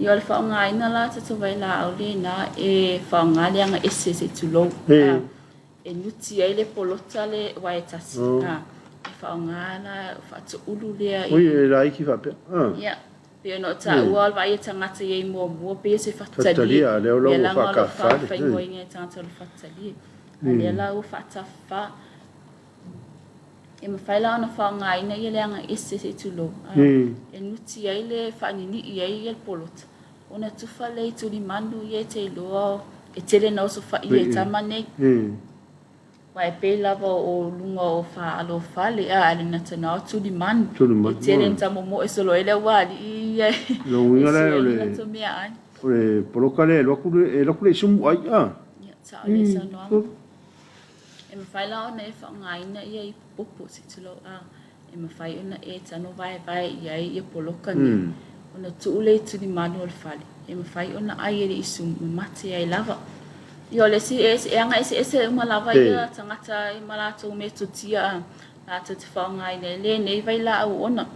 I o le whaonga ina la tato vai la au le na e whaonga le anga ese se tulo. E nuti ai le polota le wai tasi. E whaonga la whaatu ulu lea. Ui e la iki whapea. Ia. Pe no ta ua vai tangata ye mo pe se fatali. Fatali a le lo fa ka fa. Fa ngoi nge tangata le fatali. Ale la u fata fa. E ma faila ona fa ngai na ye le anga ese se tulo. E nuti ai le fa ni ye ye polot. Ona tu fa le tu di mandu ye te lo e tele no so fa ye tamane. Wai pe lava o lunga o fa alo fale ale na tana tu di man tele tamo mo esolo ele wali ia lo winga le poloka le lo ku sum ai ya sa le sa no e me fai la ona e fa ngai na ia I popo se tulo e me fai ona e tano vai ia I poloka ni ona tu le tu di man o fale e me fai ona ai ele isum mate ai lava Io le si anga ese uma lava ia tangata I malato me tutia na te whaonga le nei vai la au ona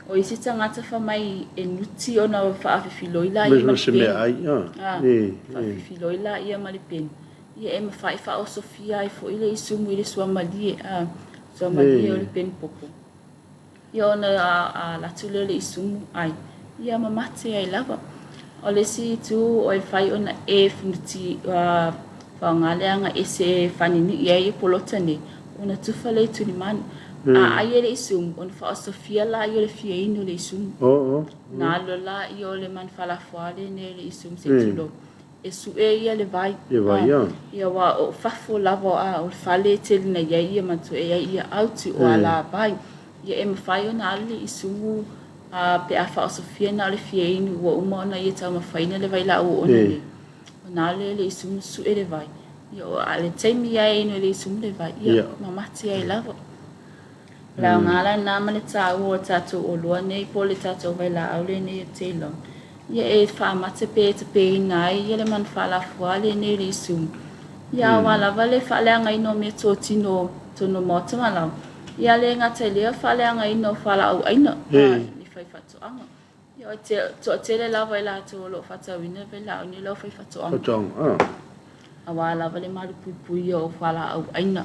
o isi tangata wha mai e nuti ona wha awhiwhiloila I malipeni. Wha awhiwhiloila ia malipeni. ia e mawhai wha o Sofia ai fo ile isumu ile Somalia Somalia o le penpopo ia ona a latule le isumu ai ia mamate ai lava o le si tu o e whai ona e funuti whaongaleanga e se whanini ia i polotane ona tufa le tuni mani a ai le isumu ona wha o Sofia la i o le fia ino le isumu na lola i o le man falafuale ne le isumu se tulo e su e ia le vai ia wa o fafo lava a o fale tele na ia ia matu e ia auti o ala vai ia e mawhai ona ale isumu pe a wha o Sofia na le fia ino ua uma ona ia tau mawhaina le vai la o ona le ona le isumu su e le vai ia o ale taimi ia ino le isumu le vai ia mamati ai lava la ngala na mane tau o tatu o lua nei po le tatu vai la au le nei te long ia e whaamate pe te pe nai ia le man whalafuale nei le isumu ia wala vale whaleanga ino me tō tino tono mota malau ia le ngata lea whaleanga ino whala au aina ni whai whatoanga ia te le lava i la tō lo whatawina vai la au ni lo whai whatoanga a wala vale maru pui o whala au aina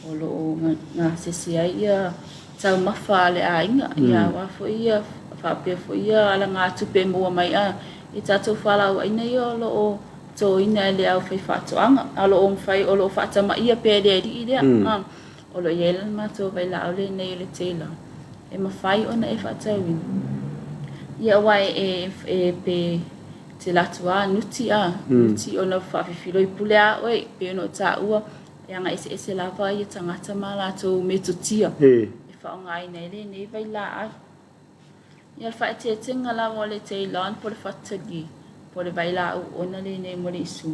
o lo ngā sesi ai ia tau mawha le a inga ia wafo ia whapea fo ia ala ngā tupe mua mai i tātou whala au aina ia o lo o tō ina le au whai whatoanga a lo o mwhai o lo whatama ia pēre ri i rea o lo iela mātou vai la au le nei le tēla e mawhai ona e whatawina ia wai e pe te latua nuti nuti ona whawhiwhiro i pule a oi pe ono tā ua e anga ese lava i tangata mā lātou me tutia e whaonga i nei le nei vai la ai ia whae te tinga lava o le te ilan po le whatagi po le vai la au ona le nei mo le isu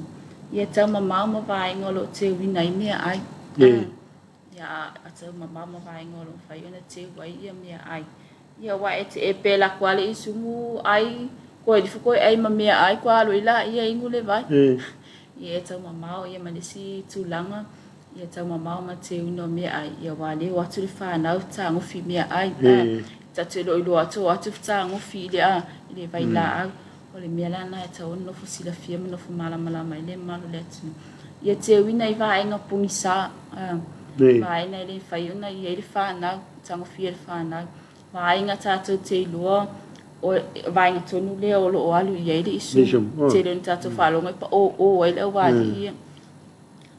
ia tau mamau ma vaenga lo te wina i mea ai ia a tau mamau ma vaenga lo whai ona te wai ia mea ai ia wae te e pe la kwa le isu mu ai koe di fukoi ai ma mea ai kwa alo ila ia ingu le vai ia tau mamau ia malesi tūlanga ia tau mamau ma te uno mea ai ia wale watu le whanau ta ngofi mea ai ta te lo ilo atu watu ta ngofi le vai la au o le mea lana e tau ono fusila fia ma nofu malama i le malu le atu ia te uina i vaenga pungisa vaenga i le whaiuna ia i le whanau ta ngofi le whanau vaenga tātou te iloa o vaenga tonu le o lo o alu ia i le isu te le tātou whalonga i pa o ai le au wali ia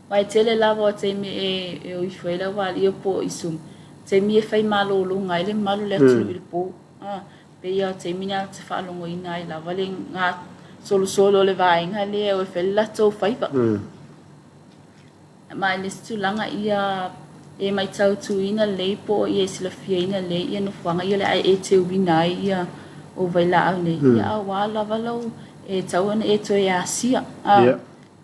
Wai tele lava o te me e o ifoi la wali o po isum. Te mi e fai malo lo ngai le malo le atu i po. Pe ia te mina te whalongo i nai la wale ngā solo le vaenga le o e whela tō whaipa. Mai le stu langa ia e mai tau tu ina le po i e sila fia ina le ia no whanga ia le ai e te uwina ia o vai la au ne. Ia a wala walau e tau ana e to e asia.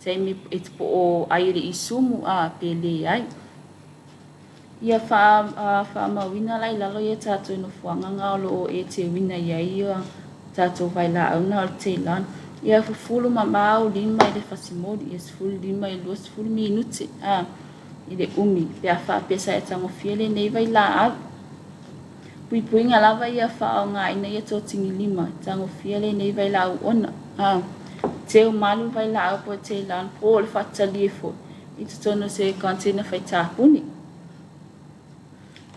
Te mi e te po o aire i sumu a pele ai. Ia wha mawina lai lalo ia tātou no whanga ngālo o e te wina ia ia tātou vai la au na o te lan. Ia fulu ma mau lima i le whasimori, ia fulu lima i luas fulu minuti i le umi. Pea wha pesa e tango fiele nei vai la au. Pui ngā lava ia wha o ngā ina ia tō tingi lima, tango fiele nei vai la au ona. Te o malu vai la au po te lan po le whatali e fo. I te tono se kontena whai tāpuni.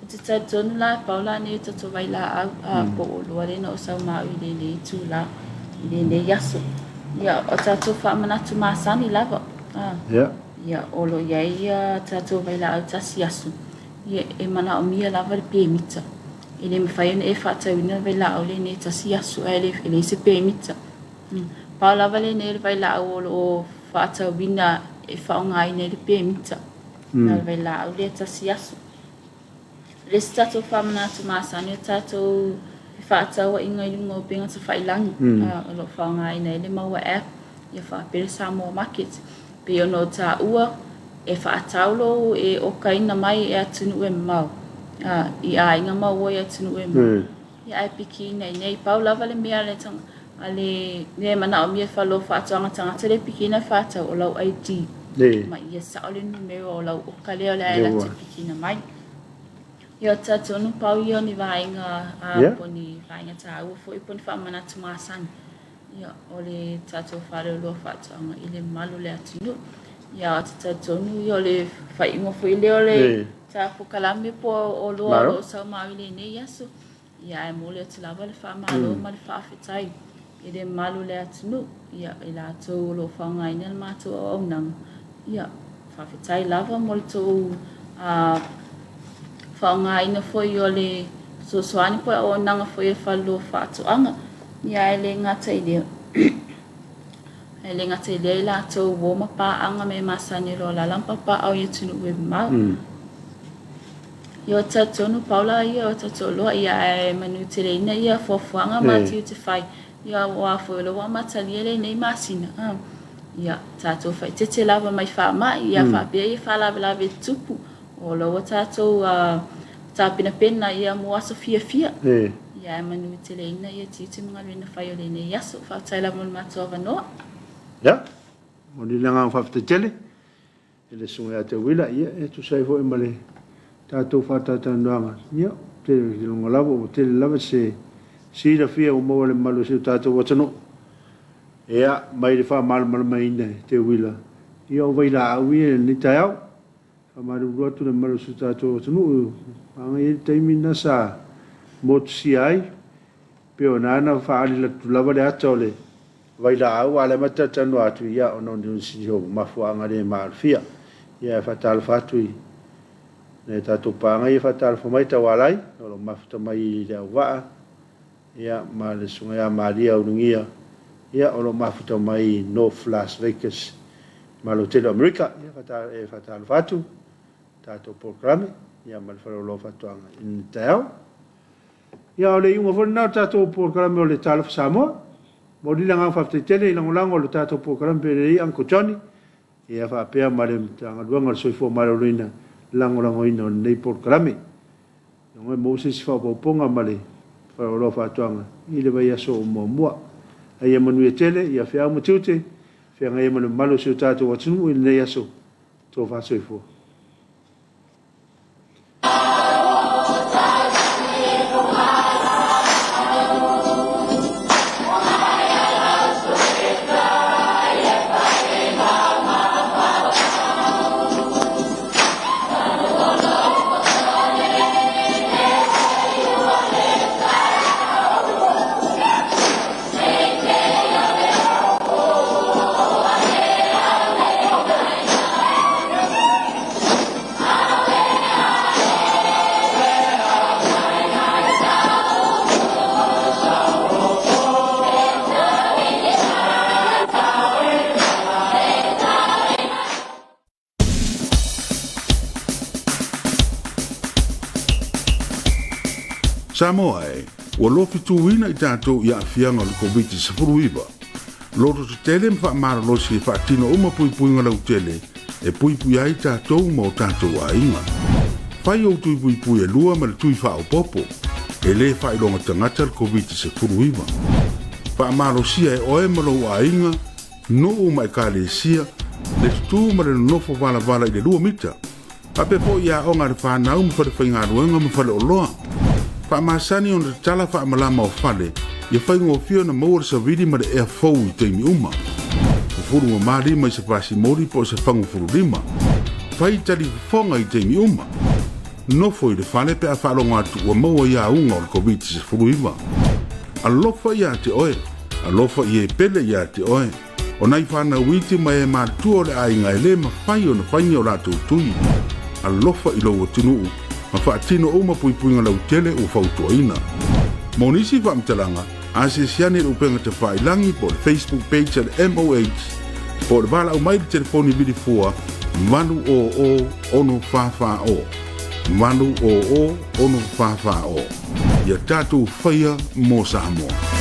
I te tono la paula ne te to vai la au po o loa rena o sau mau i le tū la. I le ne yaso. Ia o tātou whamanatu māsani lava. Ia olo iai ia tātou vai la au tasi yaso. Ia e mana o mia lava le pēmita. I le mwhaiona e whatauina vai la au le ne tasi yaso e le se pēmita. Paula vale ne vai la o whatauina e whaonga i ne le pēmita. Nā vai la au le tasi yaso. Le se tātou whamanatu māsani o tātou whaataua inga i lunga o penga ta whailangi. O lo whaonga i nei le maua app. Ia whaapere Samoa Market. Pe ono tā ua e whaataulo e okaina mai e atunu e mau. I a inga mau e atunu e mau. Ia ai piki nei Paula vale mea le tanga. Ale ne mana o mia whalo whaatoanga tangata le piki na whaatau o lau ID. Ma ia sao le numero o lau okale o le aela te piki na mai. Ia tātou no pau ia ni vaenga poni vaenga tā ua fo i poni whamanatu māsani. Ia o le tātou whare o loa whaatoanga i le malu le atunu. Ia te tonu yo le fai mo foi le ole ta pokalame po o lo sa maile ne yaso. Ia e mole te lava le fa malo ma le fa fitai. Ele malu le atunu ia ila to lo fa ngai nel ma to o nang. Ia fa fitai lava mo to fa ngai na foi ole so soani po o nang foi fa lo fa to anga. Ia ele ngata ile. Ele ngata ile la to wo ma pa anga me masani lo la lampa pa au yetunu we ma. Yo tatonu Paula ia o tatolo ia manu tele ina ia fofuanga ma tiu te fai. Ia wa fo lo wa mataliele nei masina. Ia tato fai te lava mai fa ma ia fa be ia fa lava tupu. O lo tato tapina pena ia mo aso fia. Ia manu tele ina ia tiu te mga lena fai ole nei yaso fa taila mo matova no. Ya. Mo ni langa fa te tele. Ele sunga te wila ia e tu sai fo male. Tato fa tata ndanga. Ia te longo lavo te lava se si la fia o mo le malo se tato watano. Ia mai le fa mal mai ne te wila. Ia o vai la awi ni taiao. Fa maru rotu le malo se tato watano. Anga i te mina sa mot si ai. Peo nana fa ali la tu lava le atole. Vai la au ale mata tanu atu ia o non di si ho mafuanga le mal fia. Ia fa tal fatui. Ne tato panga i fa tal fo mai tawalai. O mafuta mai le wa. Ia ma le sunga ia Maria unungia. Ia o lo mafuta mai North Las Vegas. Ma lo telo America. Ia fa tal fatu. Tato programe. Ia ma le fa lo fatuanga. In teo. Ia o le iunga fo na tato programe o le Talofa Samoa. Mo di langa fa te tele langolango le tato programe pe le Uncle Johnny. Ia fa pea ma le tanga duanga le soifo ma lo ina langolango ina nei programe. Ia mo se si fa ponga ma le fa lo fatuanga. Ile vai aso mo mua. Ia manu e tele ia fea mo tute. Fea ngai manu malo se tato watunu ile nei aso. To fa soifo. Samoa ua lofi tuuina I tātou ia afianga o le Komiti Faamisionare. Loto te tele mwha maralosi e whaatino uma puipuinga lau tele e puipui ai tātou mo tātou a inga. Whai o tui puipui e lua ma le tui wha o popo e le whailonga tangata le Komiti Faamisionare. Wha maralosi e oe malo a inga no o mai ka le sia le tutu ma le nofo vala I le lua mita. Ape po ia onga le whanau mwha le whaingaruenga mwha le oloa. Fa masani on tala fa malama o fale ia fai ngo fio na mo sa vidi ma de e fo I te mi uma o furu ma mari mai se pasi mori po se fango furu lima fai tali fonga I te mi uma no foi de fale pe a falo ngatu o mo ia unga o Komiti se furu iwa alofa ia te oe alofa ia pele ia te oe o nai fana witi mai e matu o le ainga ele ma fai o na fai o la tui alofa I lo o tunu ma whaatino o mapuipuinga lau tele o whautuaina. Monisi whaamtalanga, ase siane upenga te whailangi po le Facebook page at MOH, po le bala au mai le telefoni bidi fua, manu o ono whawha o. Manu o ono whawha o. Ia tātou whaia mō Samoa.